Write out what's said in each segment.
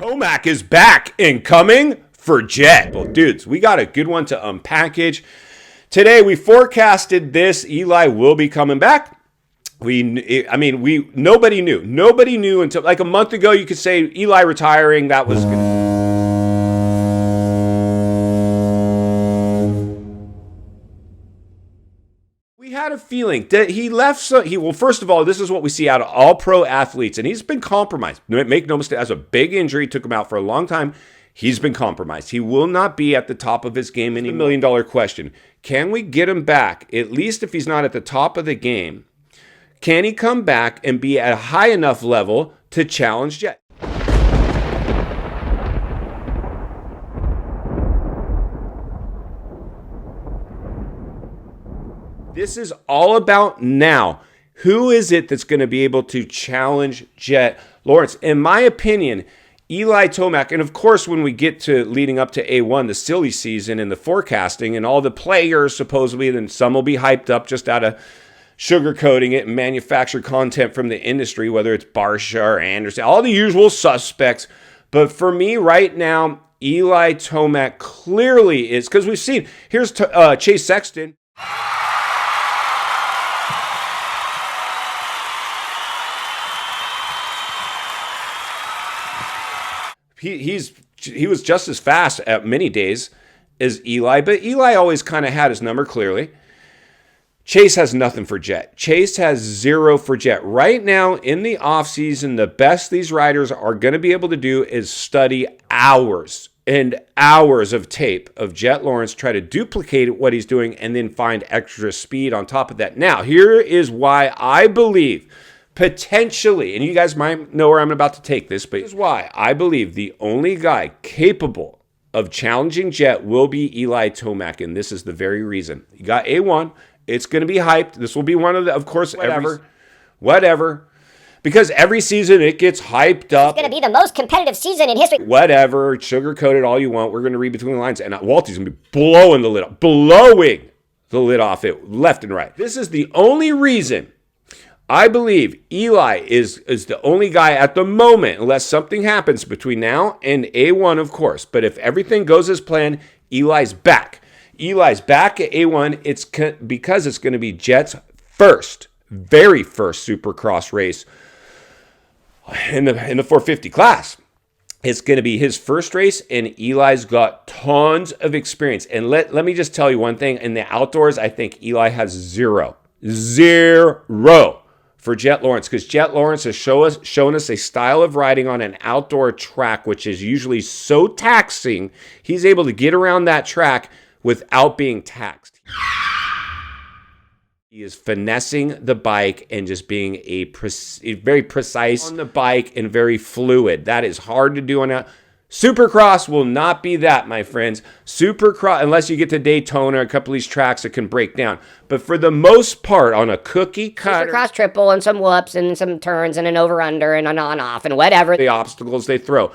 Tomac is back and coming for Jett. Well, dudes, we got a good one to unpackage. Today, we forecasted this. Eli will be coming back. Nobody knew. Nobody knew until like a month ago. You could say Eli retiring. That was good. Had a feeling that he left. Well, first of all, this is what we see out of all pro athletes, and he's been compromised. Make no mistake, has a big injury, took him out for a long time. He's been compromised. He will not be at the top of his game anymore. $1 million question: can we get him back? At least if he's not at the top of the game, can he come back and be at a high enough level to challenge Jett? This is all about now. Who is it that's going to be able to challenge Jett Lawrence? In my opinion, Eli Tomac, and of course when we get to leading up to A1, the silly season and the forecasting and all the players supposedly, then some will be hyped up just out of sugarcoating it and manufactured content from the industry, whether it's Barsha or Anderson, all the usual suspects. But for me right now, Eli Tomac clearly is, because we've seen, here's Chase Sexton. He was just as fast at many days as Eli, but Eli always kind of had his number clearly. Chase has nothing for Jett. Chase has 0 for Jett. Right now in the offseason, the best these riders are going to be able to do is study hours and hours of tape of Jett Lawrence, try to duplicate what he's doing, and then find extra speed on top of that. Now, here is why I believe potentially, and you guys might know where I'm about to take this, but this is why I believe the only guy capable of challenging Jett will be Eli Tomac, and this is the very reason. You got A1. It's going to be hyped. This will be one of the, of course, whatever. Because every season it gets hyped up. It's going to be the most competitive season in history. Whatever. Sugarcoat it all you want. We're going to read between the lines. And Walty's going to be blowing the lid off it left and right. This is the only reason I believe Eli is the only guy at the moment, unless something happens between now and A1, of course. But if everything goes as planned, Eli's back. Eli's back at A1. It's because it's going to be Jett's very first Supercross race in the 450 class. It's going to be his first race, and Eli's got tons of experience. And let me just tell you one thing. In the outdoors, I think Eli has 0 for Jett Lawrence, because Jett Lawrence has shown us a style of riding on an outdoor track, which is usually so taxing. He's able to get around that track without being taxed. He is finessing the bike and just being very precise on the bike and very fluid. That is hard to do on a Supercross. Will not be that, my friends. Supercross, unless you get to Daytona, a couple of these tracks that can break down. But for the most part, on a cookie cutter, Supercross triple and some whoops and some turns and an over-under and an on-off and whatever. The obstacles they throw.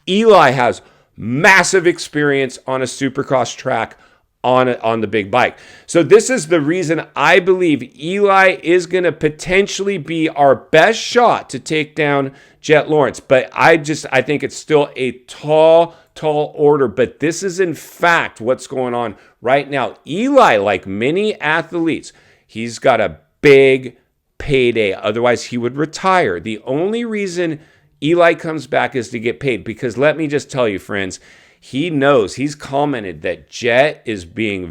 Eli has massive experience on a Supercross track on the big bike. So this is the reason I believe Eli is going to potentially be our best shot to take down Jett Lawrence. But I think it's still a tall order. But this is in fact what's going on right now. Eli, like many athletes, he's got a big payday. Otherwise, he would retire. The only reason Eli comes back is to get paid. Because let me just tell you, friends, he knows, he's commented that Jett is being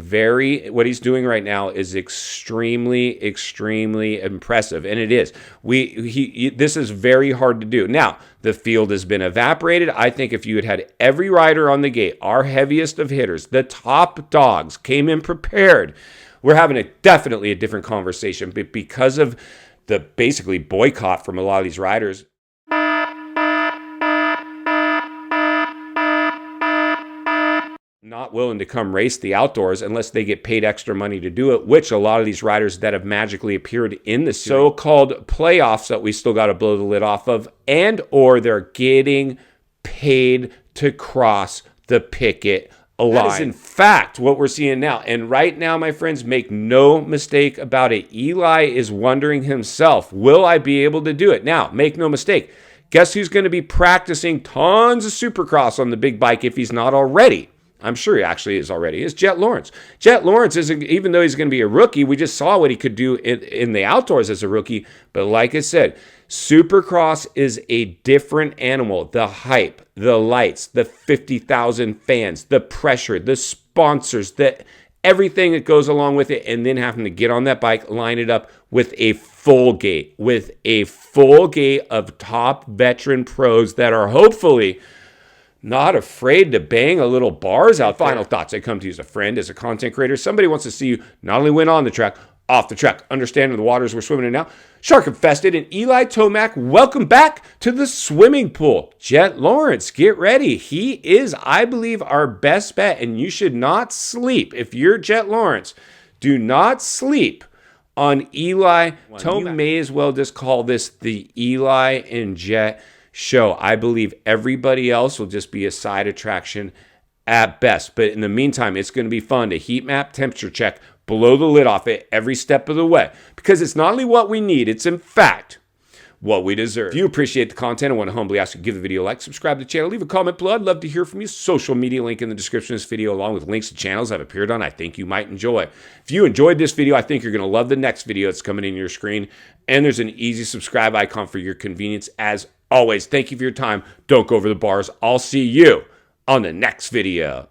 what he's doing right now is extremely impressive. And it is. This is very hard to do. Now, the field has been evaporated. I think if you had every rider on the gate, our heaviest of hitters, the top dogs, came in prepared, we're having definitely a different conversation. But because of the basically boycott from a lot of these riders, not willing to come race the outdoors unless they get paid extra money to do it, which a lot of these riders that have magically appeared in the so-called playoffs that we still got to blow the lid off of, and or they're getting paid to cross the picket line. That is in fact what we're seeing now. And right now, my friends, make no mistake about it, Eli is wondering himself, will I be able to do it? Now, make no mistake, Guess who's going to be practicing tons of Supercross on the big bike if he's not already? I'm sure he actually is already. Is Jett Lawrence. Jett Lawrence isn't, even though he's going to be a rookie, we just saw what he could do in the outdoors as a rookie. But like I said, Supercross is a different animal. The hype, the lights, the 50,000 fans, the pressure, the sponsors, everything that goes along with it, and then having to get on that bike, line it up with a full gate of top veteran pros that are hopefully not afraid to bang a little bars out. Final thoughts. I come to you as a friend, as a content creator. Somebody wants to see you not only win on the track, off the track, understanding the waters we're swimming in now. Shark infested, and Eli Tomac, welcome back to the swimming pool. Jett Lawrence, get ready. He is, I believe, our best bet, and you should not sleep. If you're Jett Lawrence, do not sleep on Eli Tomac. You may as well just call this the Eli and Jett show. I believe everybody else will just be a side attraction at best. But in the meantime, it's going to be fun to heat map, temperature check, blow the lid off it every step of the way. Because it's not only what we need, it's in fact what we deserve. If you appreciate the content, I want to humbly ask you to give the video a like, subscribe to the channel, leave a comment below. I'd love to hear from you. Social media link in the description of this video, along with links to channels I've appeared on I think you might enjoy. If you enjoyed this video, I think you're going to love the next video that's coming in your screen. And there's an easy subscribe icon for your convenience. As always, thank you for your time. Don't go over the bars. I'll see you on the next video.